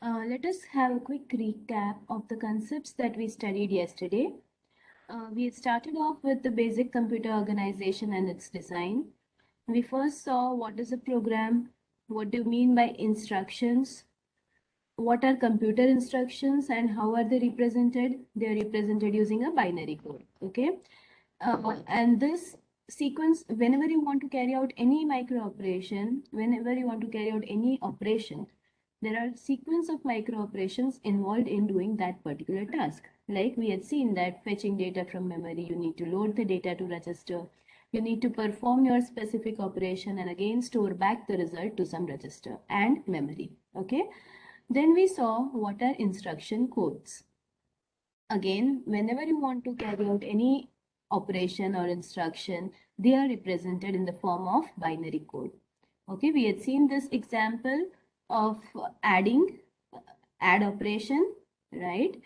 Let us have a quick recap of the concepts that we studied yesterday. We had started off with the basic computer organization and its design. We first saw what is a program, what do you mean by instructions, what are computer instructions and how are they represented? They are represented using a binary code, okay? And this sequence, whenever you want to carry out any micro operation, whenever you want to carry out any operation, there are sequence of micro operations involved in doing that particular task. Like we had seen that fetching data from memory, you need to load the data to register, you need to perform your specific operation and again store back the result to some register and memory, okay? Then we saw what are instruction codes. Again, whenever you want to carry out any operation or instruction, they are represented in the form of binary code. Okay, we had seen this example of adding, add operation, right?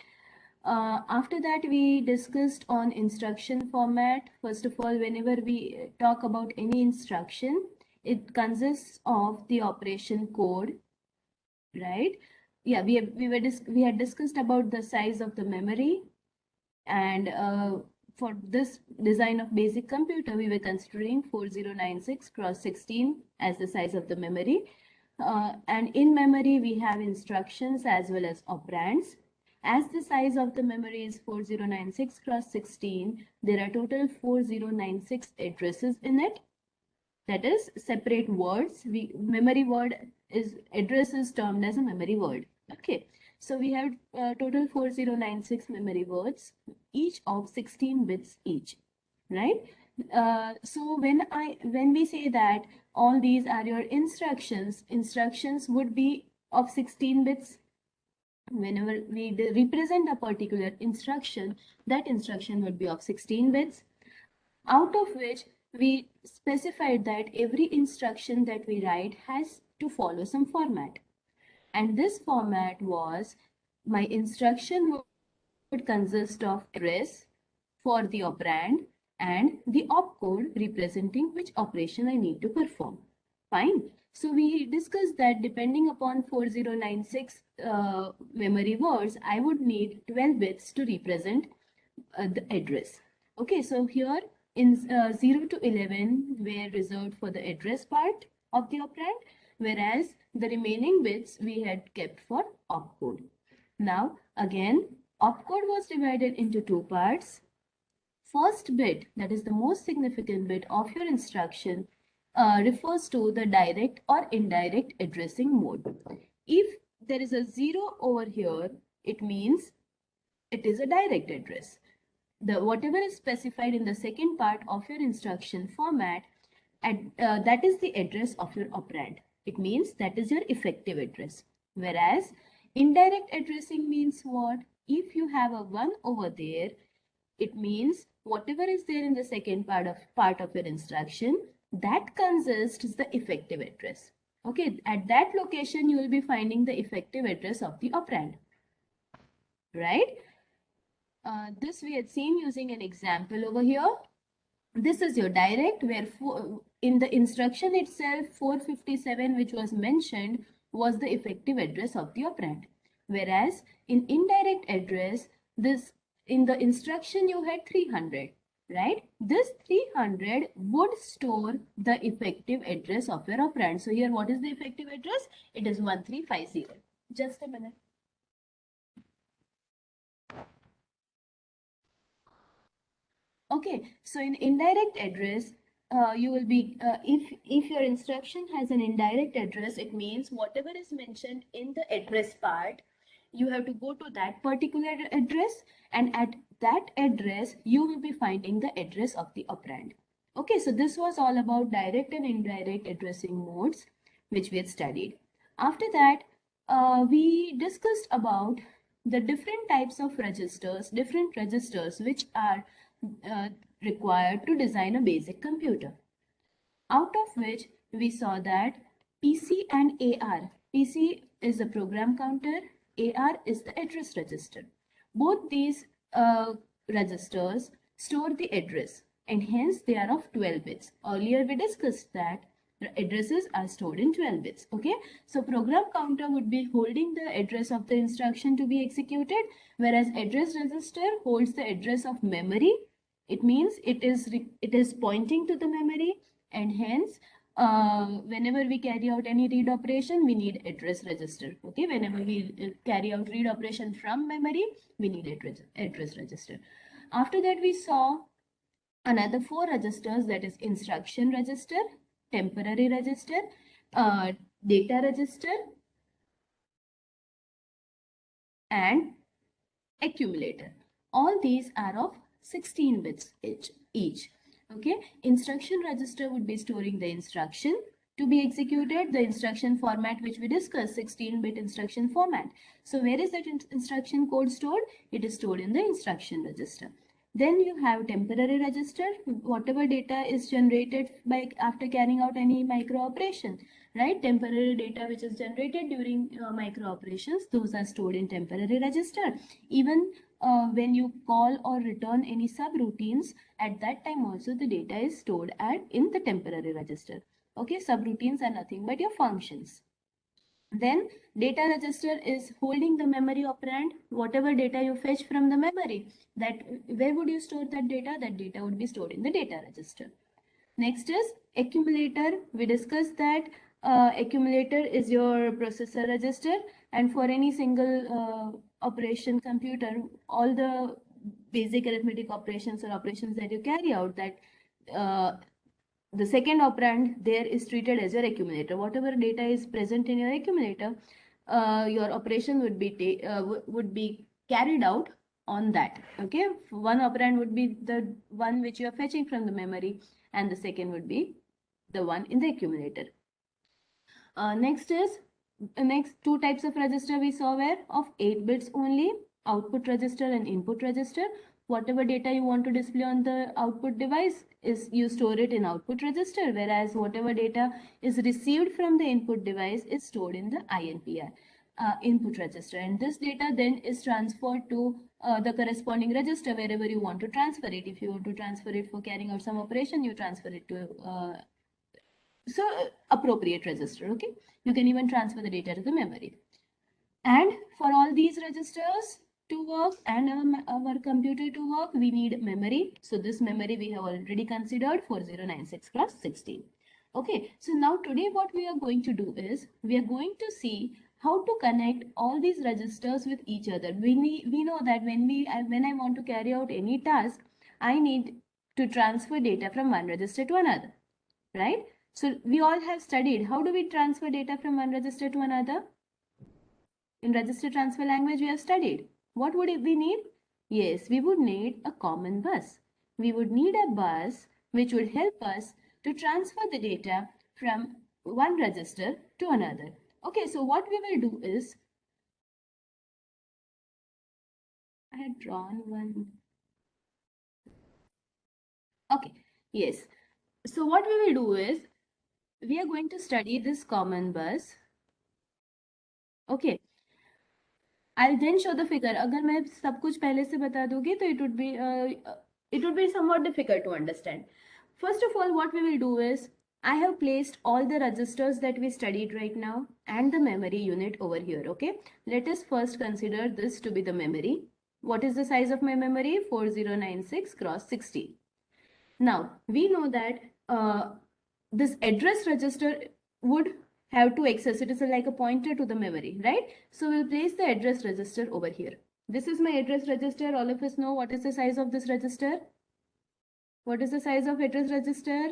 After that, we discussed on instruction format. First of all, whenever we talk about any instruction, it consists of the operation code, right? Yeah, we had discussed about the size of the memory, and for this design of basic computer, we were considering 4096 cross 16 as the size of the memory. And in memory, we have instructions as well as operands. As the size of the memory is 4096 cross 16, there are total 4096 addresses in it. That is separate words. Memory word is address is termed as a memory word. Okay. So we have total 4096 memory words, each of 16 bits each, right? So when we say that all these are your instructions would be of 16 bits. Whenever we represent a particular instruction, that instruction would be of 16 bits, out of which we specified that every instruction that we write has to follow some format. And this format was, my instruction would consist of address for the operand and the opcode representing which operation I need to perform. Fine. So we discussed that depending upon 4096 memory words, I would need 12 bits to represent the address. Okay, so here in 0 to 11 were reserved for the address part of the operand, whereas the remaining bits we had kept for opcode. Now again, opcode was divided into two parts. First bit, that is the most significant bit of your instruction, refers to the direct or indirect addressing mode. If there is a 0 over here, it means it is a direct address. Whatever is specified in the second part of your instruction format, that is the address of your operand. It means that is your effective address. Whereas indirect addressing means what? If you have a 1 over there, it means whatever is there in the second part of your instruction, that consists the effective address. Okay, at that location you will be finding the effective address of the operand, right? This we had seen using an example over here. This is your direct, where in the instruction itself 457 which was mentioned was the effective address of the operand. Whereas in indirect address, this in the instruction you had 300, right? This 300 would store the effective address of your operand. So here what is the effective address? It is 1350. Just a minute. Okay, so in indirect address, you will be, if your instruction has an indirect address, it means whatever is mentioned in the address part, you have to go to that particular address, and at that address, you will be finding the address of the operand. Okay, so this was all about direct and indirect addressing modes, which we had studied. After that, we discussed about the different types of registers, different registers which are required to design a basic computer. Out of which we saw that PC and AR. PC is the program counter, AR is the address register. Both these registers store the address, and hence they are of 12 bits. Earlier we discussed that addresses are stored in 12 bits. Okay, so program counter would be holding the address of the instruction to be executed, whereas address register holds the address of memory. It means it is pointing to the memory, and hence whenever we carry out any read operation, we need address register. Okay, whenever we carry out read operation from memory, we need address register. After that, we saw another 4 registers, that is instruction register, temporary register, data register, and accumulator. All these are of 16 bits each. Okay, instruction register would be storing the instruction to be executed, the instruction format which we discussed, 16-bit instruction format. So where is that instruction code stored? It is stored in the instruction register. Then you have temporary register, whatever data is generated by after carrying out any micro operation, right? Temporary data which is generated during micro operations, those are stored in temporary register. Even when you call or return any subroutines, at that time also the data is stored in the temporary register. Okay, subroutines are nothing but your functions. Then data register is holding the memory operand, whatever data you fetch from the memory, that where would you store that data? That data would be stored in the data register. Next is accumulator. We discussed that accumulator is your processor register, and for any single operation computer, all the basic arithmetic operations or operations that you carry out, that the second operand there is treated as your accumulator. Whatever data is present in your accumulator, your operation would be carried out on that. Okay, one operand would be the one which you are fetching from the memory, and the second would be the one in the accumulator. Next two types of register we saw were of 8 bits only, output register and input register. Whatever data you want to display on the output device is you store it in output register, whereas whatever data is received from the input device is stored in the INPR. Input register, and this data then is transferred to the corresponding register wherever you want to transfer it. If you want to transfer it for carrying out some operation, you transfer it to appropriate register. Okay, you can even transfer the data to the memory. And for all these registers to work and our computer to work, we need memory. So this memory we have already considered, 4096 cross 16. Okay, so now today what we are going to do is we are going to see how to connect all these registers with each other. We know that when I want to carry out any task, I need to transfer data from one register to another, right? So we all have studied how do we transfer data from one register to another. In register transfer language we have studied. What would we need? Yes, we would need a common bus. We would need a bus which would help us to transfer the data from one register to another. Okay, so what we will do is, I had drawn one. Okay, yes. So what we will do is, we are going to study this common bus. Okay. I'll then show the figure. अगर मैं सब कुछ पहले से बता दूंगी तो it would be somewhat difficult to understand. First of all, what we will do is, I have placed all the registers that we studied right now and the memory unit over here. Okay, let us first consider this to be the memory. What is the size of my memory? 4096 cross 16. Now we know that this address register would have to access it. Is like a pointer to the memory, right? So we'll place the address register over here. This is my address register. All of us know what is the size of this register. What is the size of address register?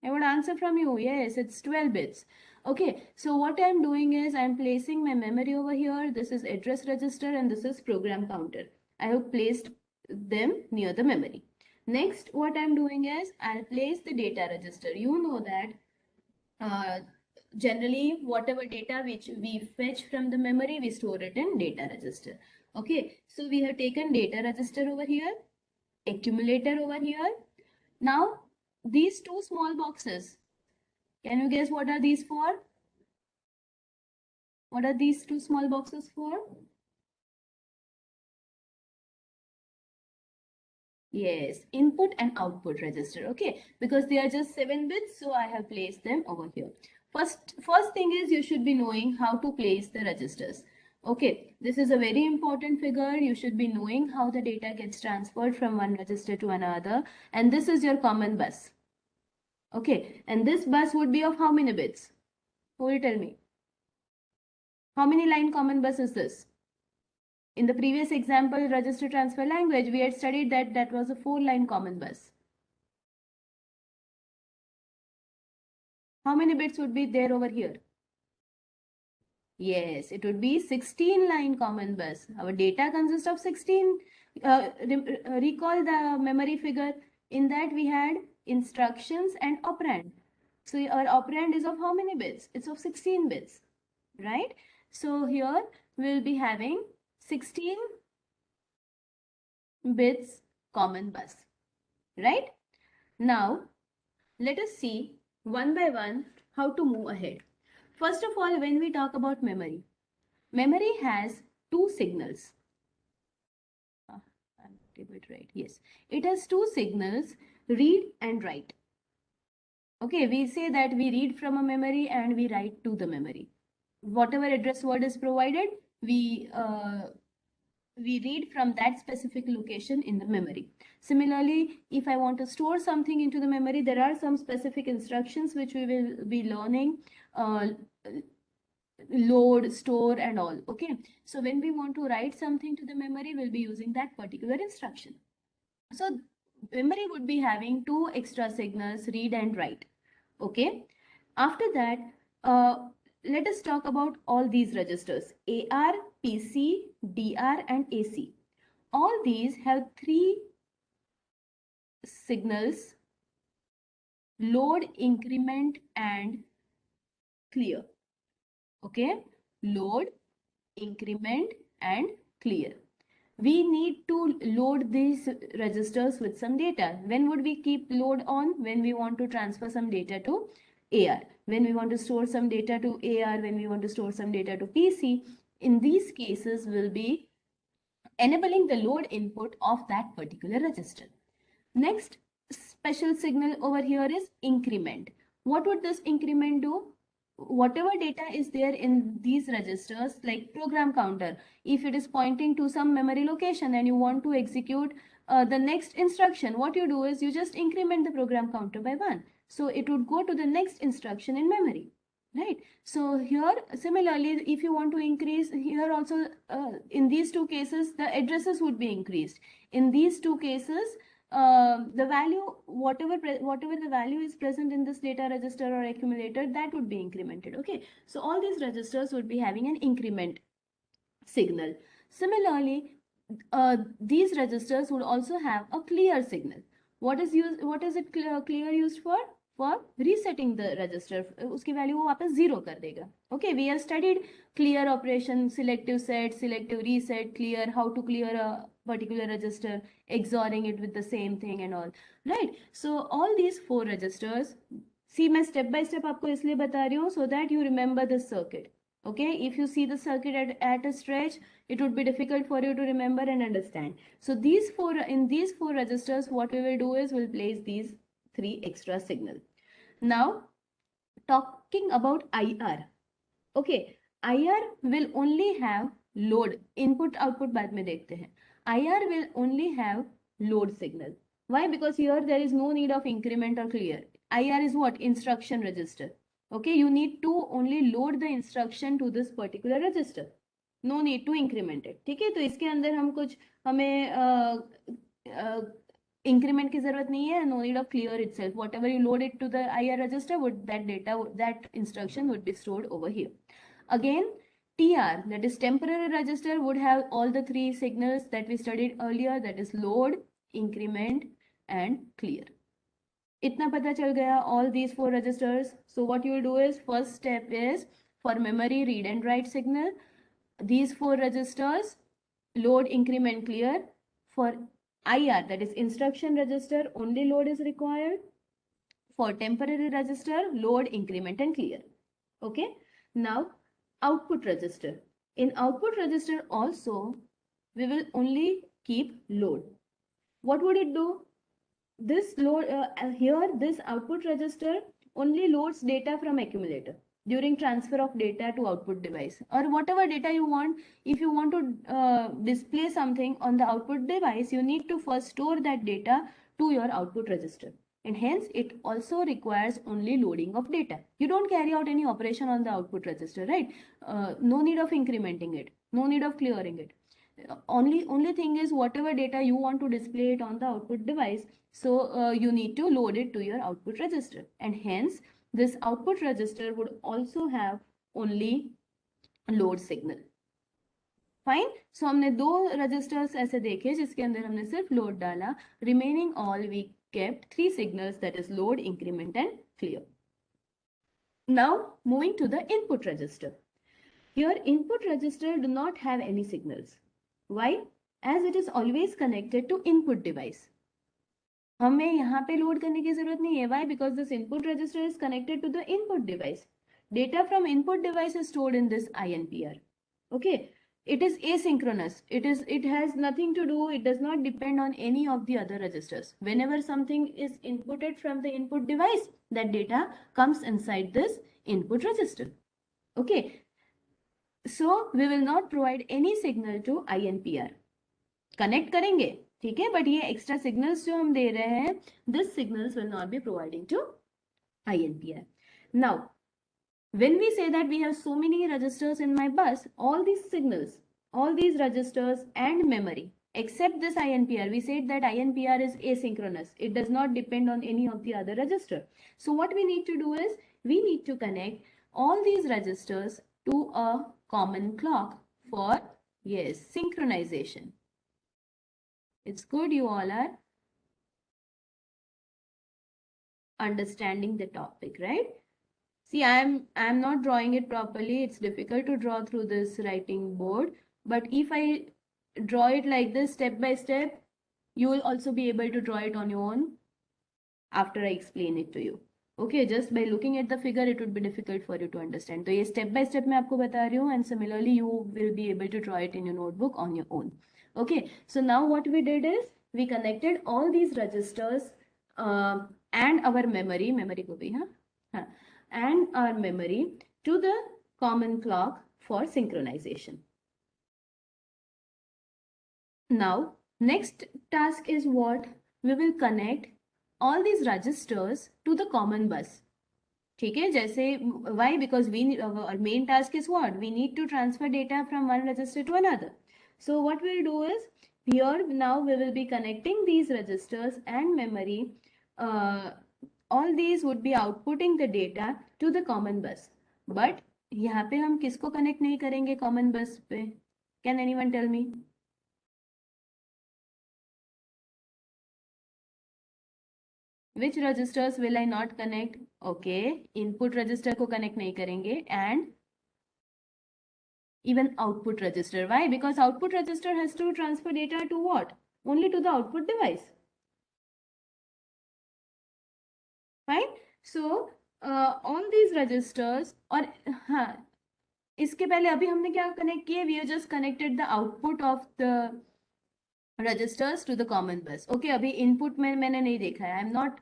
I would answer from you. Yes, it's 12 bits. Okay, so what I'm doing is I'm placing my memory over here. This is address register and this is program counter. I have placed them near the memory. Next, what I'm doing is I'll place the data register. You know that generally whatever data which we fetch from the memory, we store it in data register. Okay, so we have taken data register over here, accumulator over here. Now these two small boxes, can you guess what are these for? What are these two small boxes for? Yes, input and output register. Okay, because they are just 7 bits, so I have placed them over here. First thing is you should be knowing how to place the registers. Okay, this is a very important figure. You should be knowing how the data gets transferred from one register to another, and this is your common bus. Okay, and this bus would be of how many bits? Who will tell me? How many line common bus is this? In the previous example, register transfer language, we had studied that that was a 4-line common bus. How many bits would be there over here? Yes, it would be 16-line common bus. Our data consists of 16. Recall the memory figure. In that we had instructions and operand. So our operand is of how many bits? It's of 16 bits, right? So here we'll be having 16 bits common bus, right? Now let us see one by one how to move ahead. First of all, when we talk about memory, memory has two signals. I'm able to write. Yes, it has two signals, read and write. Okay, we say that we read from a memory and we write to the memory. Whatever address word is provided, we read from that specific location in the memory. Similarly, if I want to store something into the memory, there are some specific instructions which we will be learning. Load, store and all. Okay, so when we want to write something to the memory, we'll be using that particular instruction. So memory would be having two extra signals, read and write. Okay, after that, let us talk about all these registers: AR, PC, DR and AC. All these have three signals: load, increment and clear. Okay, load, increment and clear. We need to load these registers with some data. When would we keep load on? When we want to transfer some data to AR. When we want to store some data to AR, when we want to store some data to PC. In these cases, we'll be enabling the load input of that particular register. Next special signal over here is increment. What would this increment do? Whatever data is there in these registers, like program counter, if it is pointing to some memory location and you want to execute the next instruction, what you do is you just increment the program counter by 1. So it would go to the next instruction in memory, right? So here similarly, if you want to increase here also, in these two cases the addresses would be increased. In these two cases, the value, whatever the value is present in this data register or accumulator, that would be incremented. Okay, so all these registers would be having an increment signal. Similarly, these registers would also have a clear signal. What is it clear used for? For resetting the register. उसकी value वो वापस 0 कर देगा. Okay, we have studied clear operation, selective set, selective reset, clear, how to clear a particular register, XORing it with the same thing and all, right? So all these 4 registers, see मैं step by step आपको इसलिए बता रही हूँ so that you remember the circuit. Okay, if you see the circuit at a stretch, it would be difficult for you to remember and understand. So in these 4 registers, what we will do is we'll place these 3 extra signals. Now, talking about IR. Okay, IR will only have load. Input output बाद में देखते हैं. IR will only have load signal. Why? Because here there is no need of increment or clear. IR is what? Instruction register. Okay, you need to only load the instruction to this particular register. No need to increment it. ठीक है, तो इसके अंदर हम कुछ हमें increment की जरूरत नहीं है. No need of clear itself. Whatever you load it to the IR register, that instruction would be stored over here. Again, TR, that is temporary register, would have all the 3 signals that we studied earlier, that is load, increment and clear. इतना पता चल गया, all these 4 registers. So what you will do is, first step is for memory read and write signal, these 4 registers, load, increment, clear. For IR, that is instruction register, only load is required. For temporary register, load, increment and clear. Okay, now output register. In output register also, we will only keep load. what would it do? This load here, this output register only loads data from accumulator during transfer of data to output device, or whatever data you want. If you want to display something on the output device, you need to first store that data to your output register, and hence it also requires only loading of data. You don't carry out any operation on the output register, right? No need of incrementing it, no need of clearing it. Only thing is, whatever data you want to display it on the output device, so you need to load it to your output register, and hence this output register would also have only load signal. Fine so हमने दो registers ऐसे देखे जिसके अंदर हमने सिर्फ load डाला. Remaining all we kept three signals, that is load, increment and clear. Now moving to the input register. Here input register do not have any signals. Why? As it is always connected to input device. हमें यहाँ पे load करने की जरूरत नहीं है. Why? Because this input register is connected to the input device. Data from input device is stored in this INPR. Okay. It is asynchronous. It has nothing to do. It does not depend on any of the other registers. Whenever something is inputted from the input device, that data comes inside this input register. Okay. So we will not provide any signal to INPR. Connect करेंगे, ठीक है, but ये extra signals जो हम दे रहे हैं, this signals will not be providing to INPR. Now, when we say that we have so many registers in my bus, all these signals, all these registers and memory, except this INPR, we said that INPR is asynchronous. It does not depend on any of the other register. So what we need to do is, we need to connect all these registers to a common clock for, yes, synchronization. It's good you all are understanding the topic, right? See, I'm not drawing it properly. It's difficult to draw through this writing board. But if I draw it like this step by step, you will also be able to draw it on your own after I explain it to you. Okay, just by looking at the figure, it would be difficult for you to understand. So, ये step by step मैं आपको बता रही हूँ, and similarly, you will be able to draw it in your notebook on your own. Okay, so now what we did is, we connected all these registers and our memory को भी, हाँ, and our memory to the common clock for synchronization. Now, next task is what? We will connect all these registers to the common bus. ठीक है, जैसे why? Because our main task is what? We need to transfer data from one register to another. So what we'll do is, here now we will be connecting these registers and memory. All these would be outputting the data to the common bus. But यहाँ पे हम किसको connect नहीं करेंगे common bus पे? Can anyone tell me? Which registers will I not connect? Okay, input register को connect नहीं करेंगे, and even output register. Why? Because output register has to transfer data to what? Only to the output device. Fine. So all these registers, और हाँ, इसके पहले अभी हमने क्या connect किए? We have just connected the output of the registers to the common bus. Okay, अभी input में मैंने नहीं देखा है.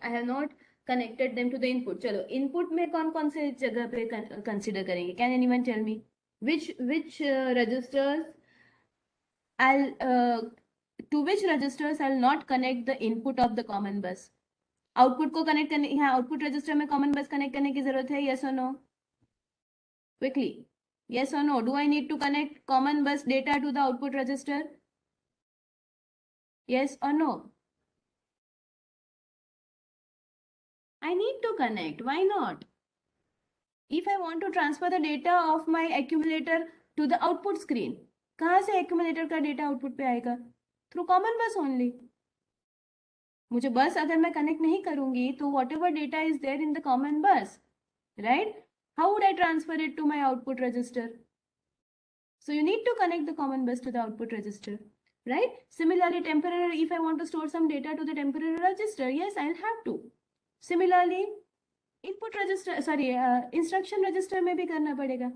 I have not connected them to the input. चलो, input में कौन से जगह पे consider करेंगे? Can anyone tell me which registers to which registers I'll not connect the input of the common bus? Output को connect करने, हाँ, output register में common bus connect करने की जरूरत है? Yes or no? Quickly, yes or no? Do I need to connect common bus data to the output register? Yes or no? I need to connect. Why not? If I want to transfer the data of my accumulator to the output screen, कहाँ से accumulator का data output पे आएगा? Through common bus only. मुझे बस अगर मैं connect नहीं करूँगी, तो whatever data is there in the common bus, right? How would I transfer it to my output register? So you need to connect the common bus to the output register, right? Similarly, temporary, if I want to store some data to the temporary register, yes, I'll have to. Similarly, input register, sorry, instruction register में भी करना पड़ेगा.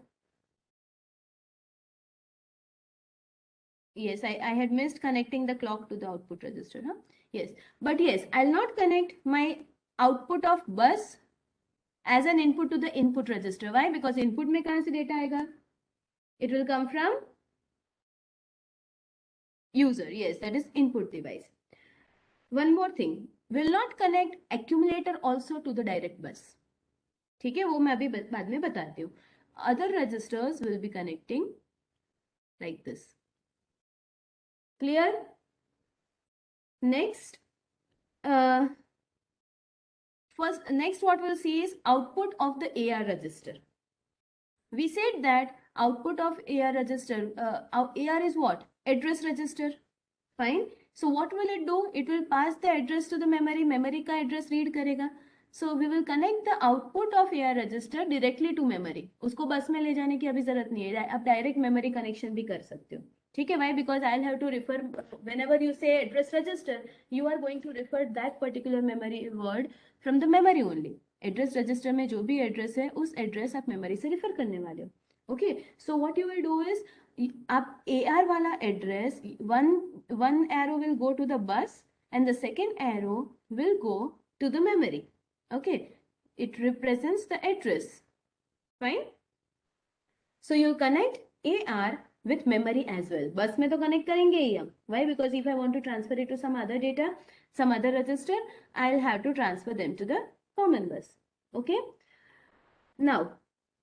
Yes, I had missed connecting the clock to the output register. Huh? Yes, but yes, I'll not connect my output of bus as an input to the input register. Why? Because input में कहाँ से data आएगा? It will come from user. Yes, that is input device. One more thing, will not connect accumulator also to the direct bus. ठीक है, वो मैं अभी बाद में बताती हूँ. Other registers will be connecting like this. Clear? Next, next what we'll see is output of the AR register. We said that output of AR register, AR is what? Address register. Fine. So what will it do? It will pass the address to the memory. Memory का address read करेगा. So we will connect the output of AR register directly to memory. उसको बस में ले जाने की अभी जरूरत नहीं है. आप direct memory connection भी कर सकते हो. ठीक है? Why? Because I'll have to refer, whenever you say address register, you are going to refer that particular memory word from the memory only. Address register में जो भी address है, उस address आप memory से refer करने वाले हो. Okay? So what you will do is, आप AR वाला address, one arrow will go to the bus and the second arrow will go to the memory. Okay, it represents the address. Fine. So you connect AR with memory as well. Bus में तो connect करेंगे ही हम. Why? Because if I want to transfer it to some other data, some other register, I'll have to transfer them to the common bus. Okay. Now,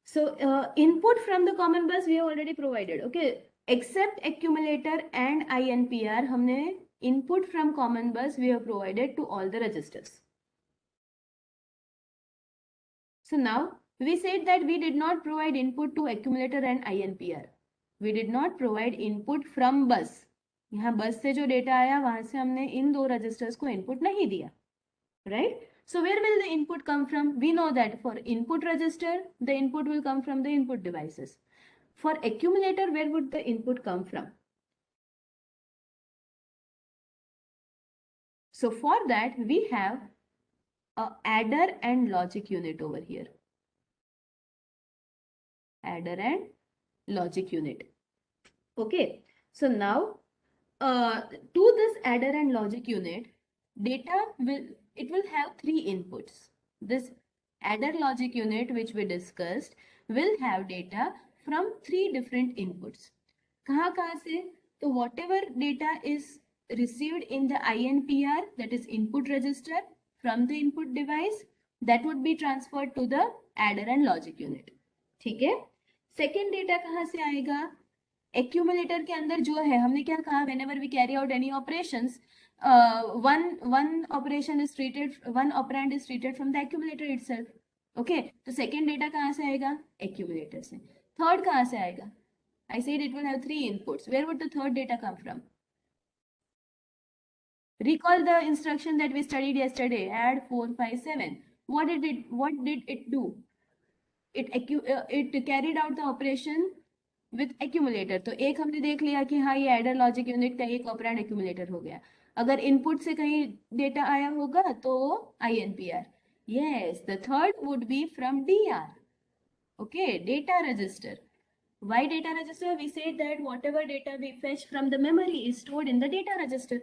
so input from the common bus we have already provided. Okay. Except accumulator and INPR, हमने input from common bus we have provided to all the registers. So now we said that we did not provide input to accumulator and INPR. We did not provide input from bus. यहाँ bus से जो data आया वहां से हमने इन दो registers को input नहीं दिया. Right? So where will the input come from? We know that for input register, the input will come from the input devices. For accumulator, where would the input come from? So for that, we have a adder and logic unit over here. Adder and logic unit. Okay. So now, to this adder and logic unit, data will have three inputs. This adder logic unit which we discussed will have data from three different inputs. कहाँ से? So whatever data is received in the INPR, that is input register, from the input device, that would be transferred to the adder and logic unit. ठीक है? Second data कहाँ से आएगा? Accumulator के अंदर जो है, हमने क्या कहा? Whenever we carry out any operations, one operation is treated, one operand is treated from the accumulator itself. Okay, तो second data कहाँ से आएगा? Accumulator से. Third कहाँ से आएगा? I said it will have three inputs. Where would the third data come from? Recall the instruction that we studied yesterday. Add 4, 5, 7. What did it do? It carried out the operation with accumulator. तो एक हमने देख लिया कि हाँ ये adder logic unit का एक operand accumulator हो गया. अगर input से कहीं data आया होगा तो INPR. Yes, the third would be from DR. Okay, data register. Why data register? We said that whatever data we fetch from the memory is stored in the data register,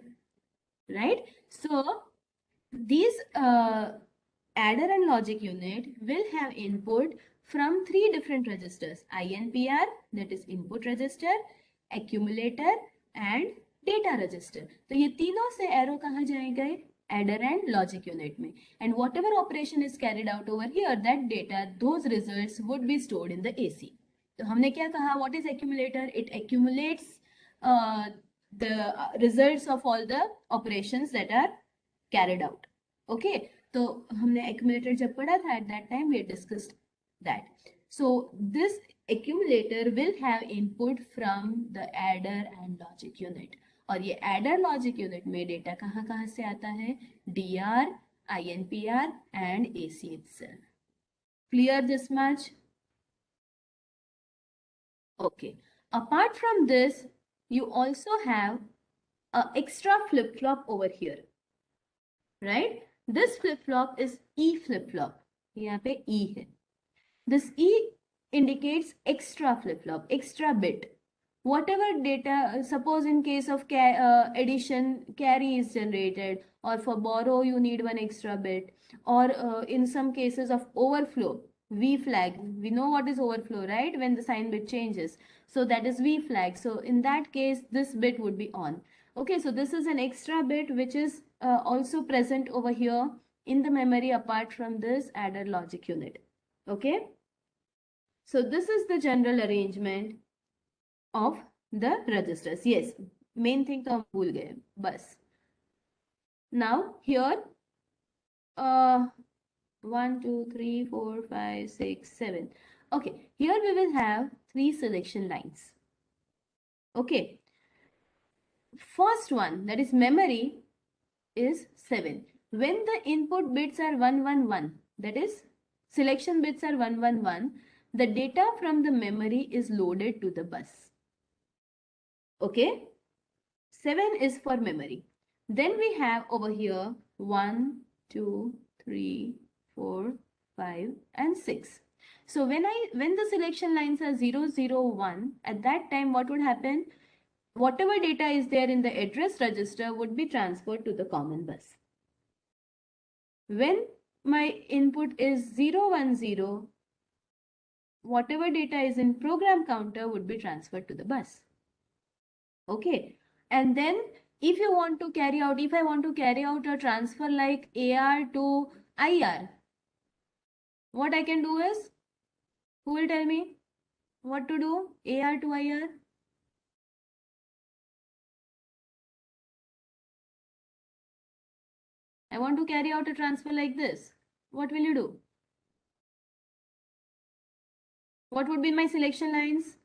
right? So these adder and logic unit will have input from three different registers: INPR, that is input register, accumulator and data register. तो ये तीनों से arrow कहाँ जाएंगे? Adder and logic unit में. And whatever operation is carried out over here, that data, those results would be stored in the AC. तो हमने क्या कहा? What is accumulator? It accumulates the results of all the operations that are carried out. Okay, तो हमने accumulator जब पढ़ा था, at that time we discussed that. So this accumulator will have input from the adder and logic unit. और ये adder logic unit में data कहाँ से आता है? DR, INPR and AC itself. Clear this much? Okay. Apart from this, you also have a extra flip-flop over here, right? This flip-flop is E flip-flop. यहाँ पे E है. This E indicates extra flip-flop, extra bit. whatever data, suppose in case of addition, carry is generated, or for borrow you need one extra bit, or in some cases of overflow, v flag, we know what is overflow, right? When the sign bit changes, so that is v flag. So in that case this bit would be on. Okay, so this is an extra bit which is also present over here in the memory apart from this adder logic unit. Okay, so this is the general arrangement of the registers. Yes, main thing तो हम भूल गए बस. Now here 1 2 3 4 5 6 7. Okay, here we will have 3 selection lines. Okay, first one, that is memory, is 7. When the input bits are 111, that is selection bits are 111, the data from the memory is loaded to the bus. Okay, 7 is for memory. Then we have over here 1 2 3 4 5 and 6. So when the selection lines are 0 0 1, at that time what would happen? Whatever data is there in the address register would be transferred to the common bus. When my input is 0 1 0, whatever data is in program counter would be transferred to the bus. Okay, and then if you want to carry out, if I want to carry out a transfer like AR to IR, what I can do is, who will tell me what to do? AR to IR? I want to carry out a transfer like this. What will you do? What would be my selection lines?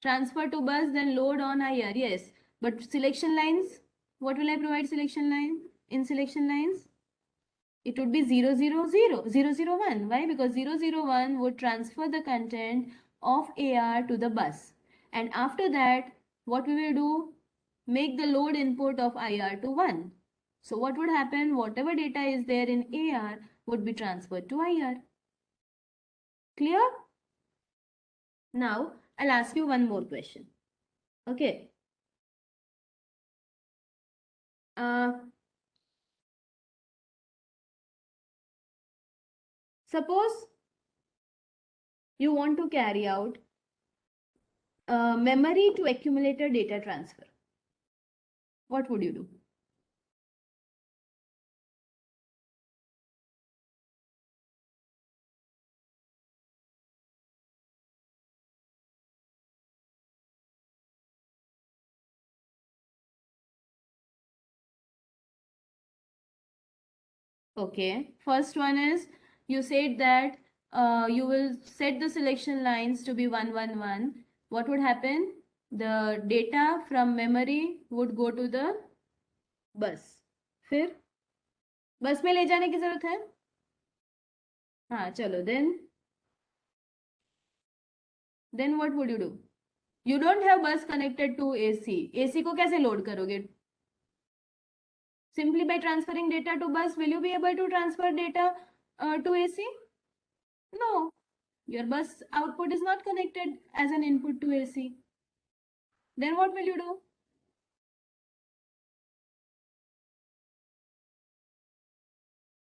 Transfer to bus, then load on IR. Yes, but selection lines, what will I provide selection line? In selection lines, it would be 0 0 0 0 0 1. Why? Because 0 0 1 would transfer the content of AR to the bus, and after that what we will do? Make the load input of IR to 1. So what would happen? Whatever data is there in AR would be transferred to IR. Clear? Now I'll ask you one more question. Okay. Suppose you want to carry out memory to accumulator data transfer. What would you do? Okay, first one is, you said that you will set the selection lines to be 111. What would happen? The data from memory would go to the bus. फिर बस में ले जाने की जरूरत है? हाँ चलो, then what would you do? You don't have bus connected to AC. AC को कैसे load करोगे? Simply by transferring data to bus, will you be able to transfer data to AC? No, your bus output is not connected as an input to AC. Then what will you do?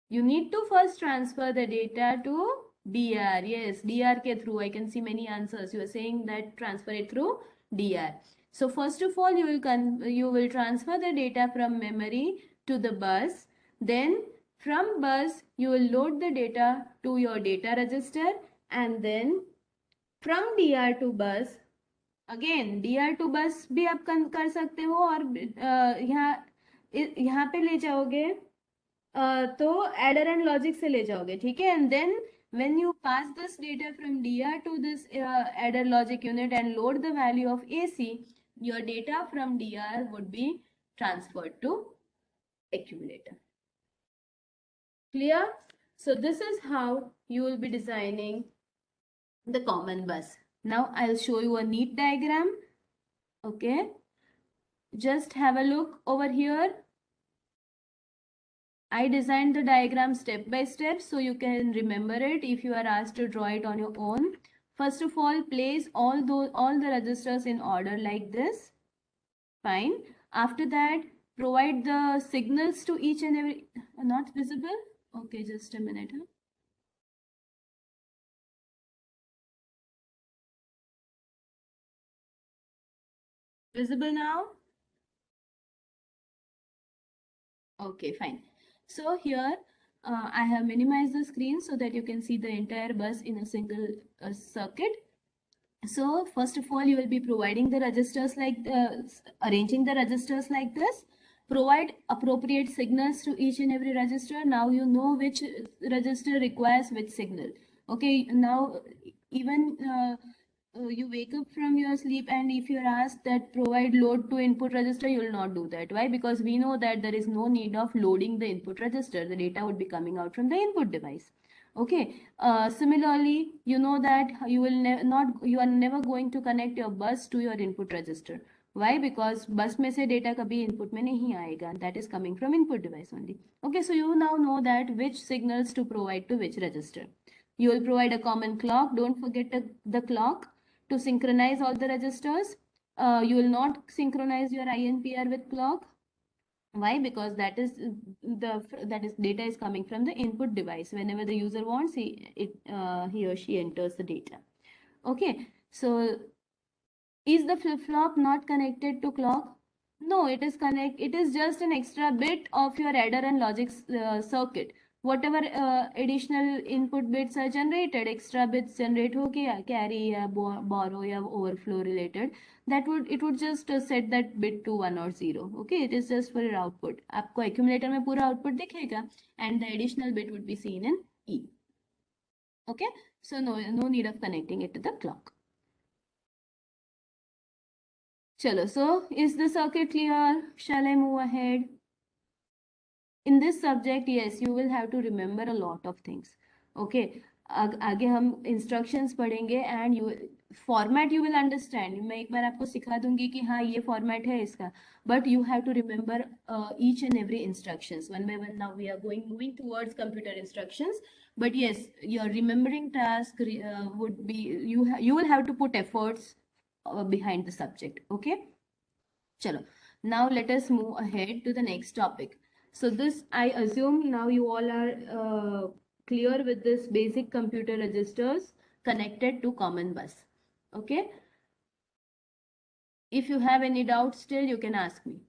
You need to first transfer the data to DR. Yes, DR ke through. I can see many answers. You are saying that transfer it through DR. So first of all, you will transfer the data from memory to the bus. Then from bus, you will load the data to your data register, and then from DR to bus, again DR to bus भी आप कर सकते हो, और यहाँ पे ले जाओगे तो एडर एंड लॉजिक से ले जाओगे, ठीक है? And then when you pass this data from DR to this adder logic unit and load the value of AC, your data from DR would be transferred to accumulator. Clear? So this is how you will be designing the common bus. Now I'll show you a neat diagram. Okay, just have a look over here. I designed the diagram step by step so you can remember it if you are asked to draw it on your own. First of all, place all the registers in order like this. Fine. After that, provide the signals to each and every. Not visible? Okay, just a minute. Huh? Visible now? Okay, fine. So here I have minimized the screen so that you can see the entire bus in a single circuit. So first of all, you will be providing the registers arranging the registers like this. Provide appropriate signals to each and every register. Now you know which register requires which signal. Okay, now even you wake up from your sleep and if you're asked that provide load to input register, you will not do that. Why? Because we know that there is no need of loading the input register. The data would be coming out from the input device. Okay. Similarly, you know that you are never going to connect your bus to your input register. Why? Because bus में से data कभी input में नहीं आएगा. That is coming from input device only. Okay, so you now know that which signals to provide to which register. You will provide a common clock. Don't forget the clock to synchronize all the registers. You will not synchronize your INPR with clock. Why? Because that is data is coming from the input device. Whenever the user wants, he or she enters the data. Okay, so is the flip-flop not connected to clock? No, it is it is just an extra bit of your adder and logic circuit. Whatever additional input bits are generated, extra bits generate होके carry या borrow या overflow related, it would just set that bit to 1 or 0. Okay, it is just for your output. आपको accumulator में पूरा output दिखेगा and the additional bit would be seen in E. Okay, so no need of connecting it to the clock. Chalo, so is the circuit clear? Shall I move ahead? In this subject, yes, you will have to remember a lot of things. Okay, आगे हम instructions पढ़ेंगे and format you will understand. मैं एक बार आपको सिखा दूंगी कि हाँ ये format है इसका. But you have to remember each and every instructions one by one. Now we are moving towards computer instructions. But yes, your remembering task would be you will have to put efforts behind the subject. Okay. Chalo. Now let us move ahead to the next topic. So this, I assume now you all are clear with this basic computer registers connected to common bus. Okay. If you have any doubts still, you can ask me.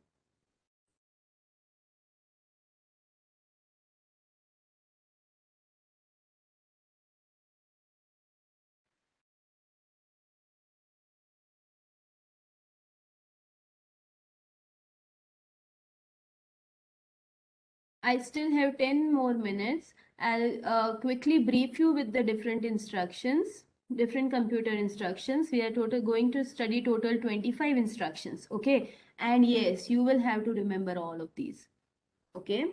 I still have 10 more minutes. I'll quickly brief you with the different instructions, different computer instructions. We are going to study total 25 instructions. Okay. And yes, you will have to remember all of these. Okay.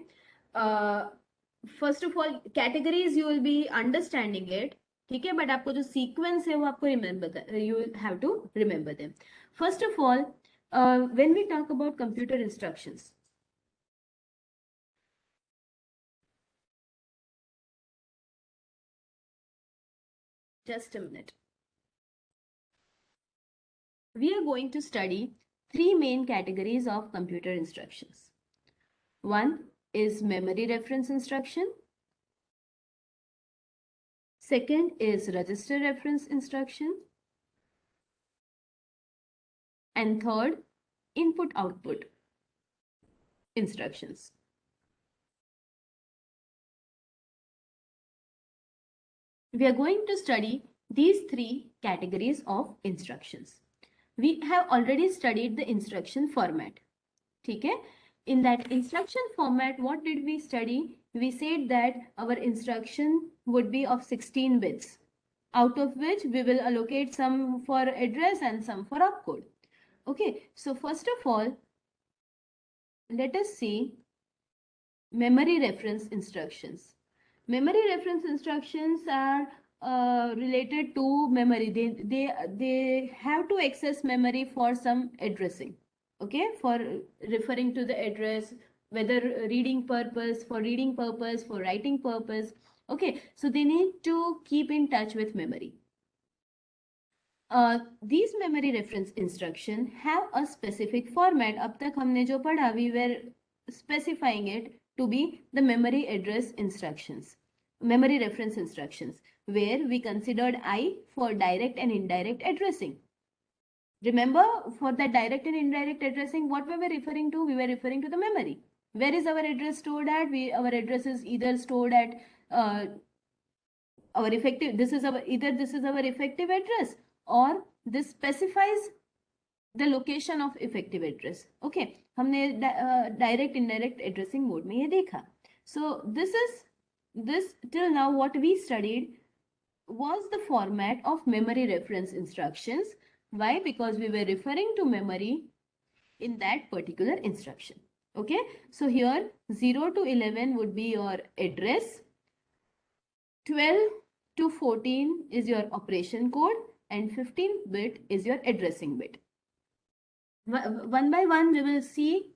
First of all, categories you will be understanding it. Okay, but आपको जो sequence है वो आपको remember you will have to remember them. First of all, when we talk about computer instructions, just a minute. We are going to study three main categories of computer instructions. One is memory reference instruction. Second is register reference instruction. And third, input output instructions. We are going to study these three categories of instructions. We have already studied the instruction format. Okay? In that instruction format, what did we study? We said that our instruction would be of 16 bits, out of which we will allocate some for address and some for opcode. Okay, so first of all, let us see memory reference instructions. Memory reference instructions are related to memory. They have to access memory for some addressing. Okay, for referring to the address, whether reading purpose, for writing purpose. Okay, so they need to keep in touch with memory. These memory reference instruction have a specific format. अब तक हमने जो पढ़ा, we were specifying it to be the memory address instructions, memory reference instructions, where we considered I for direct and indirect addressing. Remember, for the direct and indirect addressing, what we were referring to? We were referring to the memory. Where is our address stored at? Our address is either stored at our effective, this is our effective address, or this specifies the location of effective address. Okay, हमने direct indirect addressing mode में ये देखा. So this till now what we studied was the format of memory reference instructions. Why? Because we were referring to memory in that particular instruction. Okay, so here 0 to 11 would be your address, 12 to 14 is your operation code, and 15 bit is your addressing bit. One by one we will see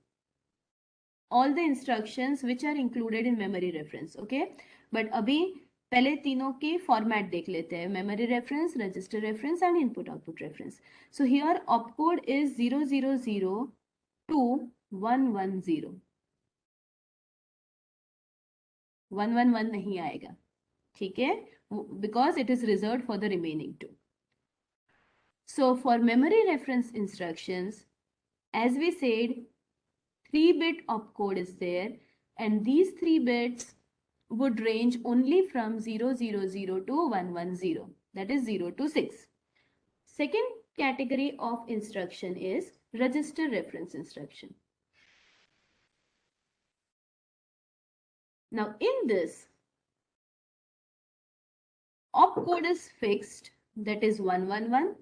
all the instructions which are included in memory reference. Okay, but अभी पहले तीनों के format देख लेते हैं, memory reference, register reference and input output reference. So here opcode is 000 to 110. 111 नहीं आएगा, ठीक है, because it is reserved for the remaining two. So for memory reference instructions, as we said, 3-bit opcode is there, and these 3 bits would range only from 000 to 110, that is 0 to 6. Second category of instruction is register reference instruction. Now in this, opcode is fixed, that is 111.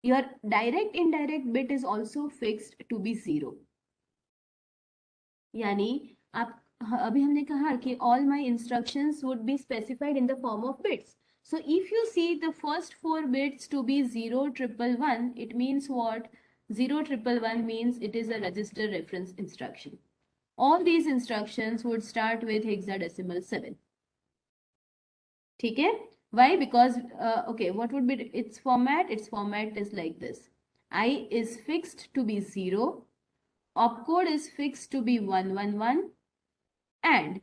Your direct indirect bit is also fixed to be 0. यानी आप अभी हमने कहा कि all my instructions would be specified in the form of bits. So if you see the first 4 bits to be 0111, it means what? 0111 means it is a register reference instruction. All these instructions would start with hexadecimal 7. ठीक है? Why? Because okay, what would be its format? Its format is like this. I is fixed to be 0. Opcode is fixed to be 111, and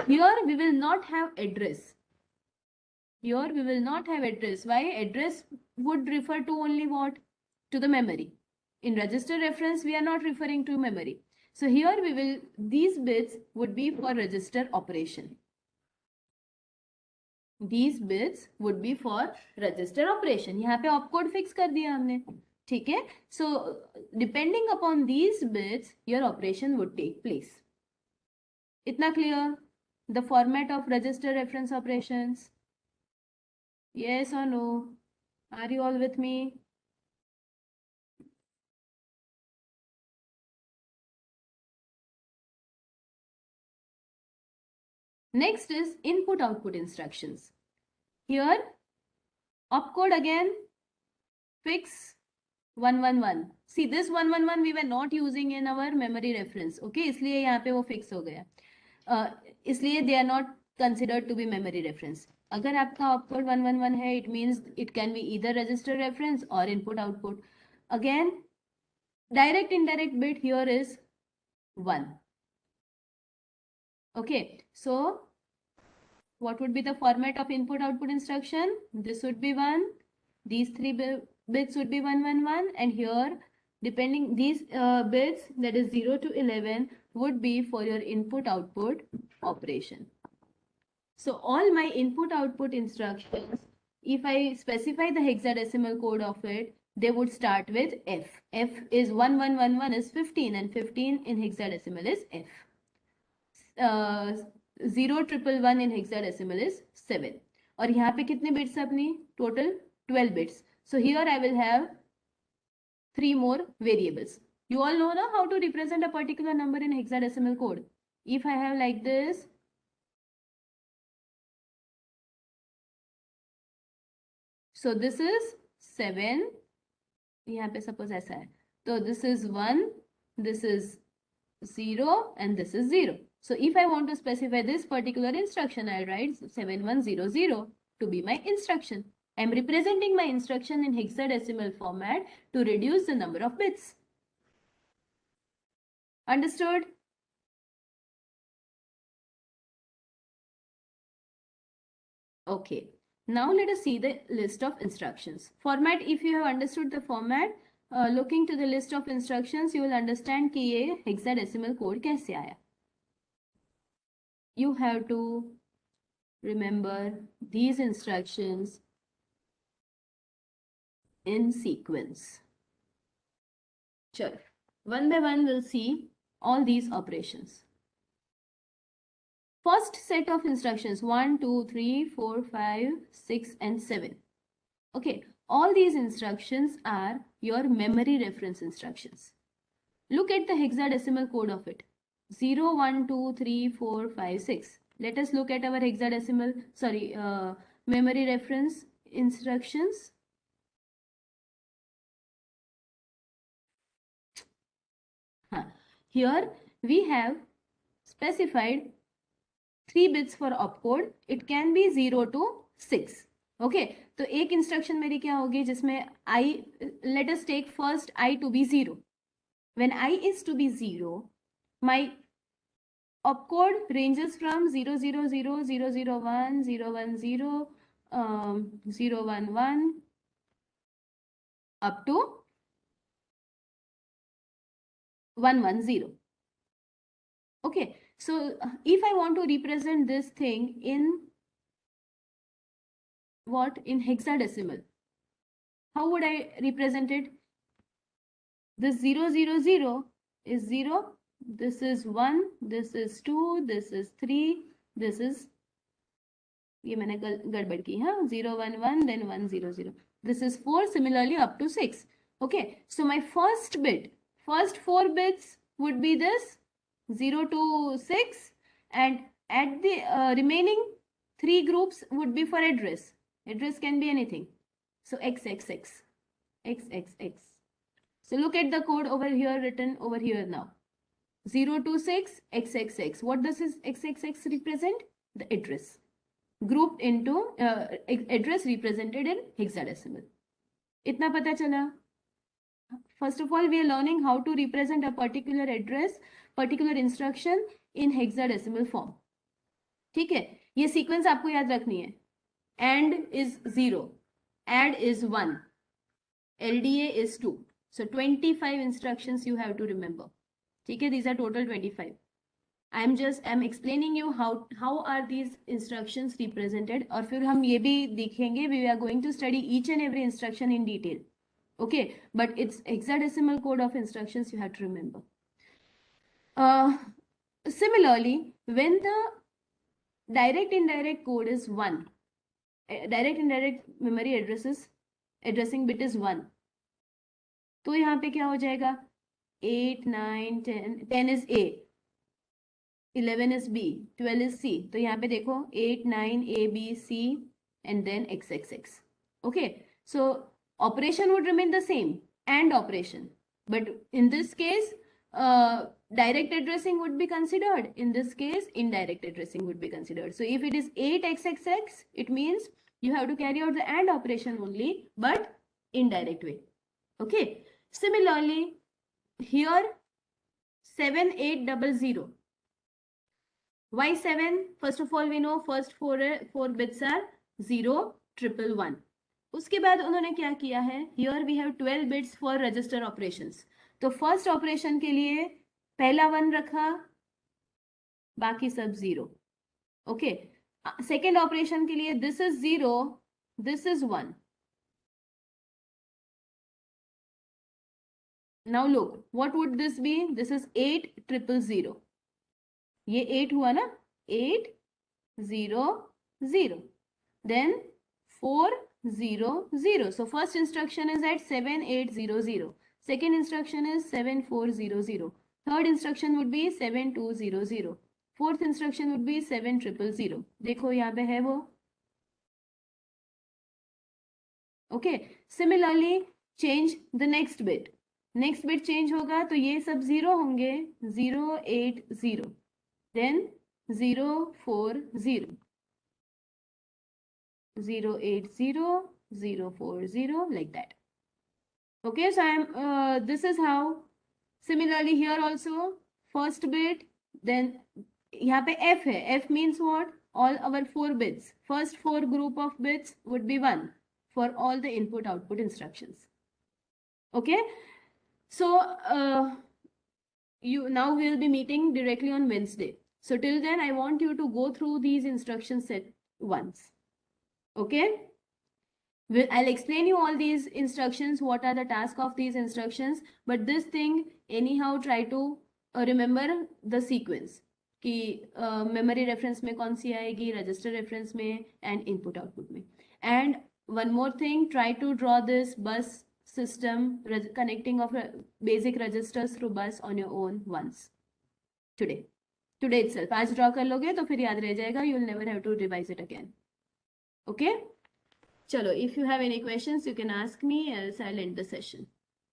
here we will not have address. Here we will not have address. Why? Address would refer to only what? To the memory. In register reference, we are not referring to memory. So here we will, these bits would be for register operation. These bits would be for register operation. यहाँ पे opcode fix कर दिया हमने, ठीक है? So depending upon these bits, your operation would take place. इतना clear? The format of register reference operations. Yes or no? Are you all with me? Next is input output instructions. Here opcode again fix 111. See, this 111 we were not using in our memory reference. Okay, इसलिए यहाँ पे वो fix हो गया. इसलिए they are not considered to be memory reference. अगर आपका opcode 111 है, it means it can be either register reference or input output. Again, direct indirect bit here is 1. Okay, so what would be the format of input output instruction? This would be 1. These 3 bits would be 111, and here depending these bits, that is 0 to 11, would be for your input output operation. So all my input output instructions, if I specify the hexadecimal code of it, they would start with F. F is 1111 is 15, and 15 in hexadecimal is F. 0111 in hexadecimal is 7. और यहाँ पे कितने bits अपनी? Total 12 bits. So here I will have 3 more variables. You all know now how to represent a particular number in hexadecimal code. If I have like this, so this is 7. यहाँ पे suppose ऐसा है. So this is 1, this is 0, and this is 0. So if I want to specify this particular instruction, I'll write 7100 to be my instruction. I'm representing my instruction in hexadecimal format to reduce the number of bits. Understood? Okay. Now let us see the list of instructions. Format, if you have understood the format, looking to the list of instructions, you will understand कि ये hexadecimal code कैसे आया. You have to remember these instructions in sequence. Sure. One by one, we'll see all these operations. First set of instructions 1, 2, 3, 4, 5, 6, and 7. Okay, all these instructions are your memory reference instructions. Look at the hexadecimal code of it. 0, 1, 2, 3, 4, 5, 6. Let us look at our hexadecimal, memory reference instructions. Here we have specified 3 bits for opcode. It can be 0 to 6. Okay, तो एक instruction मेरी क्या होगी जिसमें I, let us take first I to be 0. When I is to be 0, my opcode ranges from 0, 0, 0, 0, 0, 1, 0, 1, 0, 0, 1, 1 up to 1, 1, 0. Okay, so if I want to represent this thing in what? In hexadecimal. How would I represent it? This 0, 0, 0 is 0. This is 1. This is 2. This is 3. This is, ये मैंने गड़बड़ की, हाँ, 0, 1, 1, then 1, 0, 0. This is 4, similarly up to 6. Okay, so my first bit, first 4 bits would be this 0 to 6, and at the remaining 3 groups would be for address. Address can be anything. So XXX, XXX. So look at the code over here, written over here now. 0 to 6, XXX. What does this XXX represent? The address. Grouped into address represented in hexadecimal. इतना पता चला? First of all, we are learning how to represent a particular address, particular instruction in hexadecimal form. ठीक है? ये sequence आपको याद रखनी है. AND is 0. Add is 1. LDA is 2. So 25 instructions you have to remember. Okay, these are total 25. I'm explaining you how are these instructions represented. और फिर हम ये भी देखेंगे. We are going to study each and every instruction in detail. Okay, but it's hexadecimal code of instructions you have to remember. Similarly, when the direct indirect code is 1, direct indirect memory addressing bit is 1. तो यहाँ पे क्या हो जाएगा? 8, 9, 10, 10 is A, 11 is B, 12 is C. तो यहाँ पे देखो 8, 9, A, B, C, and then XXX. Okay, so operation would remain the same, AND operation. But in this case, direct addressing would be considered. In this case, indirect addressing would be considered. So if it is 8XXX, it means you have to carry out the AND operation only, but indirect way. Okay. Similarly, here 7800. Why 7? First of all, we know first four bits are 0, 111. उसके बाद उन्होंने क्या किया है? Here we have 12 bits for register operations. तो first operation के लिए पहला 1 रखा, बाकी सब 0. Okay. Second operation के लिए this is 0, this is 1. Now look, what would this be? This is 8000. ये 8 हुआ ना? 8, 0, 0. Then 4, 0, 0. So first instruction is at 7800. Second instruction is 7400. Third instruction would be 7200. Fourth instruction would be 7000. देखो यहाँ पे है वो. Okay. Similarly, change the next bit. Next bit change होगा तो ये सब 0 होंगे. 0, 8, 0. Then 0, 4, 0. 0, 8, 0, 040 like that. Okay, so this is how. Similarly here also first bit, then यहाँ पे F है. F means what? All our 4 bits. First 4 group of bits would be 1 for all the input output instructions. Okay, so now we'll be meeting directly on Wednesday. So till then I want you to go through these instruction set once. Okay, I'll explain you all these instructions, what are the tasks of these instructions, but this thing anyhow try to remember the sequence कि memory reference में कौन सी आएगी, register reference में and input output में. And one more thing, try to draw this bus system connecting of basic registers through bus on your own once today itself. आज draw कर लोगे तो फिर याद रह जाएगा, you will never have to revise it again. Okay, chalo, if you have any questions you can ask me, else I'll end the session.